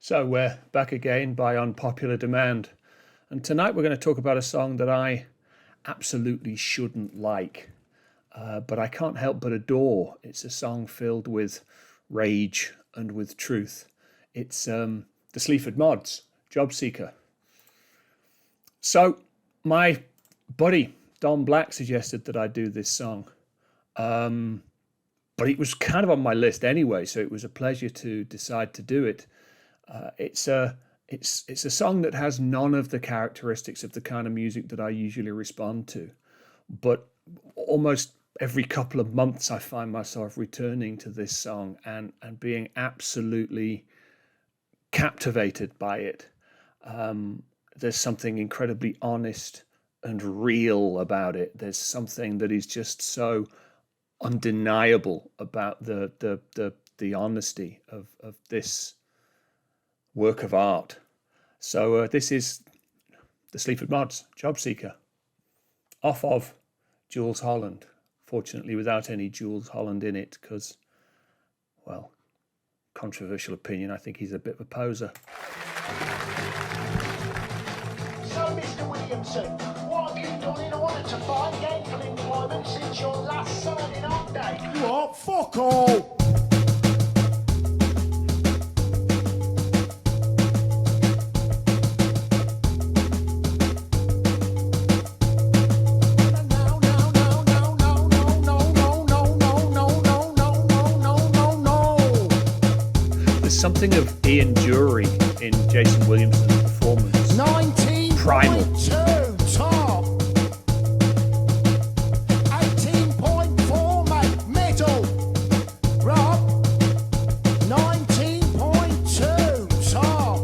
So we're back again by unpopular demand. And tonight we're going to talk about a song that I absolutely shouldn't like, but I can't help but adore. It's a song filled with rage and with truth. It's the Sleaford Mods, Jobseeker. So my buddy Don Black suggested that I do this song. But it was kind of on my list anyway, so it was a pleasure to decide to do it. It's a song that has none of the characteristics of the kind of music that I usually respond to, but almost every couple of months I find myself returning to this song and being absolutely captivated by it. There's something incredibly honest and real about it. There's something that is just so undeniable about the honesty of this work of art. So this is the Sleaford Mods, Jobseeker, off of Jools Holland. Fortunately, without any Jools Holland in it, because, well, controversial opinion, I think he's a bit of a poser. So, Mr. Williamson, what have you done in order to find gainful employment since your last signing on day? What? Fuck all! Something of Ian Jury in Jason Williamson's performance. 19. Primal. Top. 18.4, mate. Middle. Rob. 19.2. Top.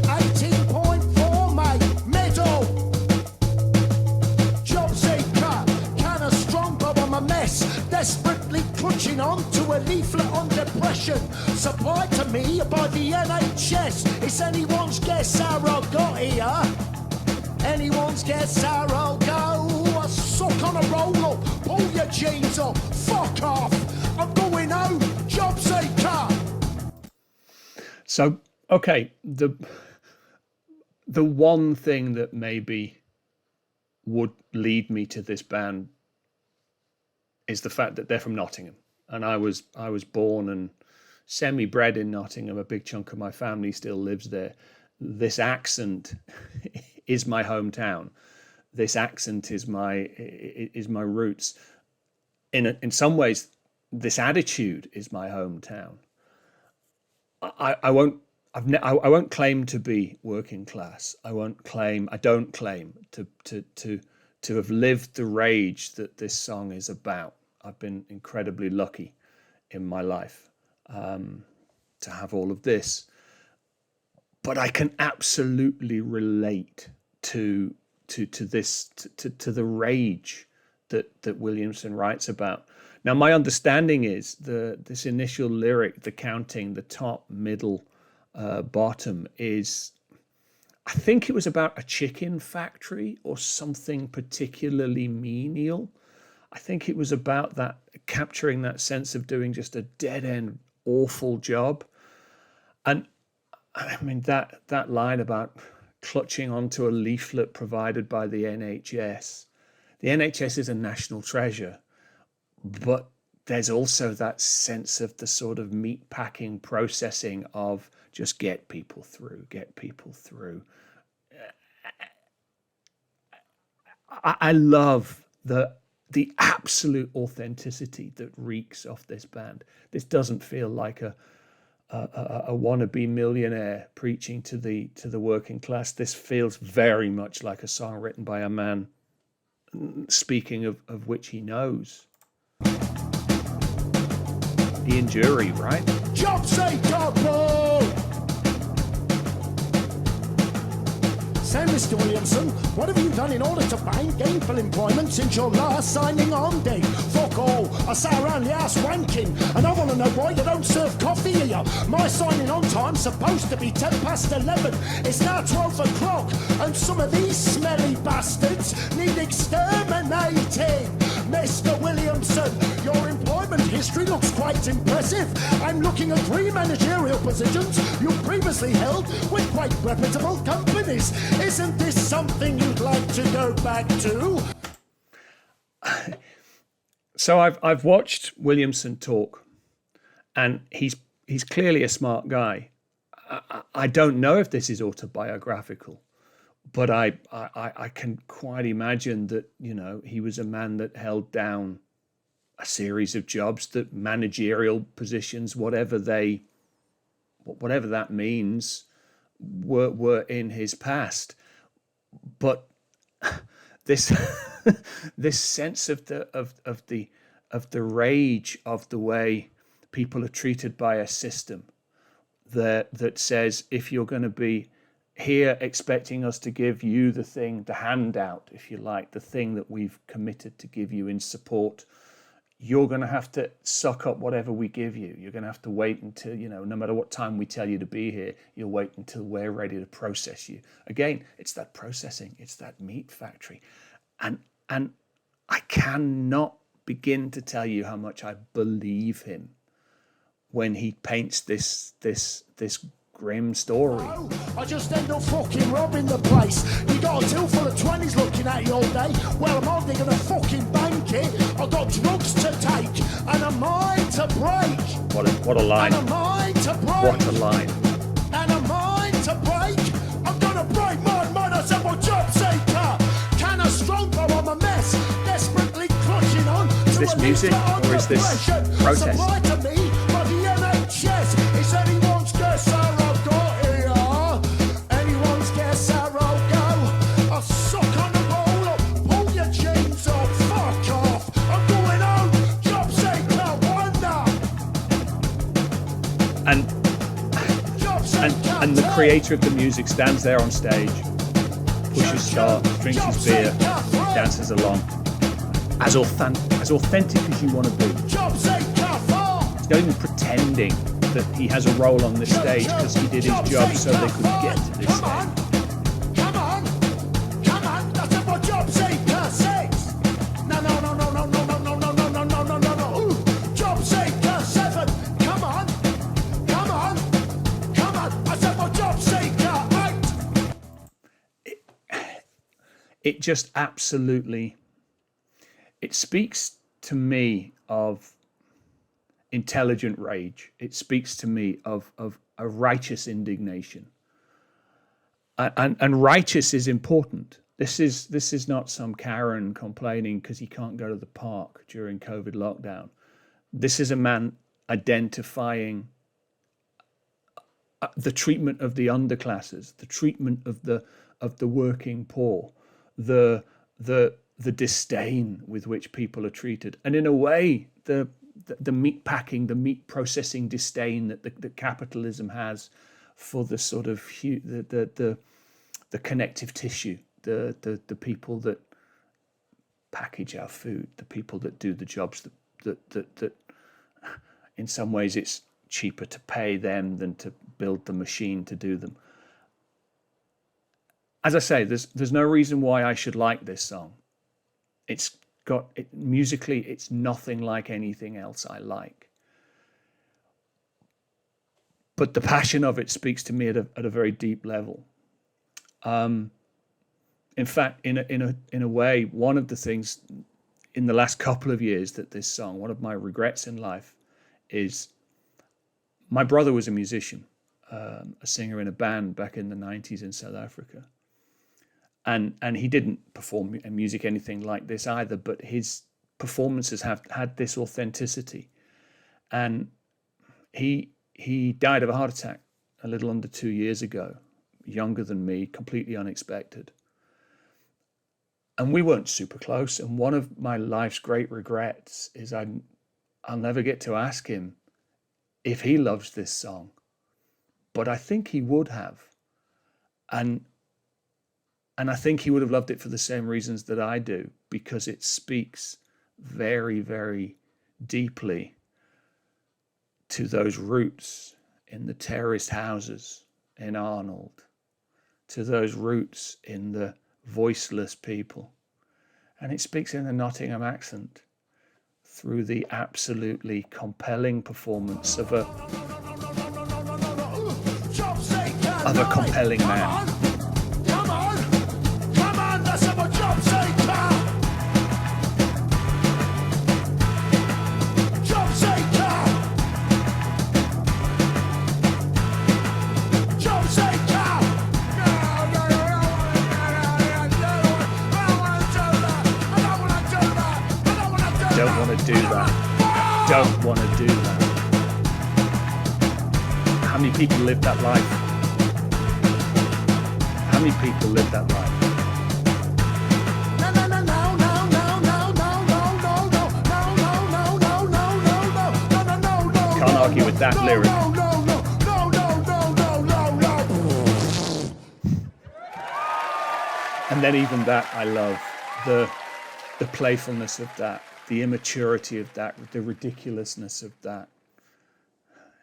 18.4, mate. Middle. Jobseeker. Can a strong bob on my mess. Desperately clutching on to a leaflet on depression, supplied to me by the NHS. It's anyone's guess how I got here. Anyone's guess how I'll go. I suck on a roll up, pull your jeans up, fuck off. I'm going home, Jobseeker. So, okay, the one thing that maybe would lead me to this band is the fact that they're from Nottingham. And I was born and semi-bred in Nottingham. A big chunk of my family still lives there. This accent is my hometown. This accent is my roots. In some ways, this attitude is my hometown. I won't claim to be working class. I don't claim to have lived the rage that this song is about. I've been incredibly lucky in my life to have all of this, but I can absolutely relate to the rage that Williamson writes about. Now, my understanding is this initial lyric, the counting, the top, middle, bottom, is, I think it was about a chicken factory or something particularly menial. I think it was about that, capturing that sense of doing just a dead-end, awful job. And I mean, that line about clutching onto a leaflet provided by the NHS. The NHS is a national treasure, but there's also that sense of the sort of meat-packing processing of just get people through. I love the absolute authenticity that reeks off this band. This doesn't feel like a wannabe millionaire preaching to the working class. This feels very much like a song written by a man speaking of which he knows. Ian Jury, right? Jobseeker. Say, Mr. Williamson, what have you done in order to find gainful employment since your last signing on day? Fuck all. I sat around the house wanking, and I want to know why you don't serve coffee here. My My signing on time's supposed to be 11:10. It's now 12 o'clock, and some of these smelly bastards need exterminating. Mr. Williamson, your employment history looks quite impressive. I'm looking at 3 managerial positions you previously held with quite reputable companies. Isn't this something you'd like to go back to? So I've watched Williamson talk, and he's clearly a smart guy. I don't know if this is autobiographical, but I can quite imagine that, you know, he was a man that held down a series of jobs, that managerial positions, whatever that means, were in his past. But this this sense of the rage of the way people are treated by a system that says, if you're going to be here expecting us to give you the thing, the handout, if you like, the thing that we've committed to give you in support, you're going to have to suck up whatever we give you. You're going to have to wait until, you know, no matter what time we tell you to be here, you'll wait until we're ready to process you. Again, it's that processing, it's that meat factory. And I cannot begin to tell you how much I believe him when he paints this grim story. I just end up fucking robbing the place. You got a till full of 20s looking at you all day. Well, I'm hardly gonna fucking bank it. I've got drugs to take and a mind to break. What a line. And a mind to break. What a line. And a mind to break. I'm gonna break my mind. I said, well, Jobseeker. Can a strong bow on my mess? Desperately clutching on. Is this music or is this protest? Supply to me by the NHS. It's anyone's guess how I've got here. Anyone's guess how I'll go. I'll suck on the roll up. Pull your jeans off. Fuck off. I'm going home. Jobseeker, wonder. And the creator of the music stands there on stage, pushes start, drinks his beer, dances along, as authentic as you want to be. He's not even pretending that he has a role on this stage, because he did his job so they could get to this stage. Come on, that's what Jobseeker says. No. Ooh, Jobseeker 7. Come on. I said what Jobseeker 8. It just absolutely, it speaks to me of intelligent rage. It speaks to me of a righteous indignation. And righteous is important. This is not some Karen complaining because he can't go to the park during COVID lockdown. This is a man identifying the treatment of the underclasses, the treatment of the working poor, the disdain with which people are treated, and in a way, the meat packing, the meat processing disdain that capitalism has for the sort of the connective tissue, the people that package our food, the people that do the jobs that in some ways it's cheaper to pay them than to build the machine to do them. As I say, there's no reason why I should like this song. Musically, it's nothing like anything else I like. But the passion of it speaks to me at a very deep level. In fact, in a way, one of the things in the last couple of years that this song, one of my regrets in life, is my brother was a musician, a singer in a band back in the 90s in South Africa. And he didn't perform music anything like this either, but his performances have had this authenticity. And he died of a heart attack a little under 2 years ago, younger than me, completely unexpected. And we weren't super close. And one of my life's great regrets is I'll never get to ask him if he loves this song. But I think he would have. And I think he would have loved it for the same reasons that I do, because it speaks very, very deeply to those roots in the terraced houses in Arnold, to those roots in the voiceless people. And it speaks in a Nottingham accent through the absolutely compelling performance of a compelling man. Come on, let's have a Jobseeker. Jobseeker. Jobseeker. Don't want to do that. Don't want to do that. How many people live that life? How many people live that life? Can't argue with that lyric. And then even that, I love the playfulness of that, the immaturity of that, the ridiculousness of that.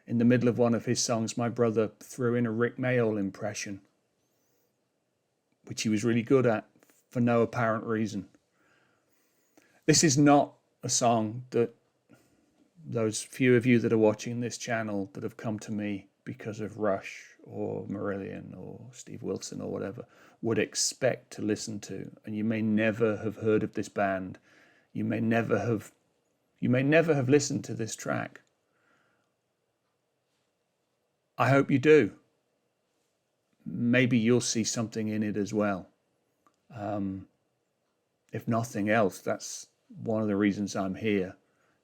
In the middle of one of his songs, my brother threw in a Rick Mayall impression, which he was really good at for no apparent reason. This is not a song that those few of you that are watching this channel that have come to me because of Rush or Marillion or Steve Wilson or whatever would expect to listen to. And you may never have heard of this band. You may never have listened to this track. I hope you do. Maybe you'll see something in it as well. If nothing else, that's one of the reasons I'm here,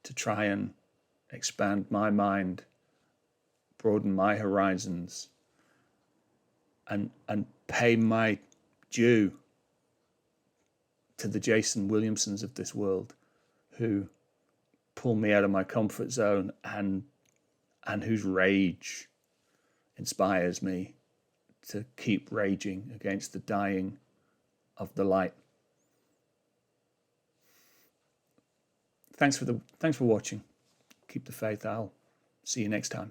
to try and expand my mind, broaden my horizons, and pay my due to the Jason Williamsons of this world, who pull me out of my comfort zone and whose rage inspires me to keep raging against the dying of the light. Thanks for watching. Keep the faith. I'll see you next time.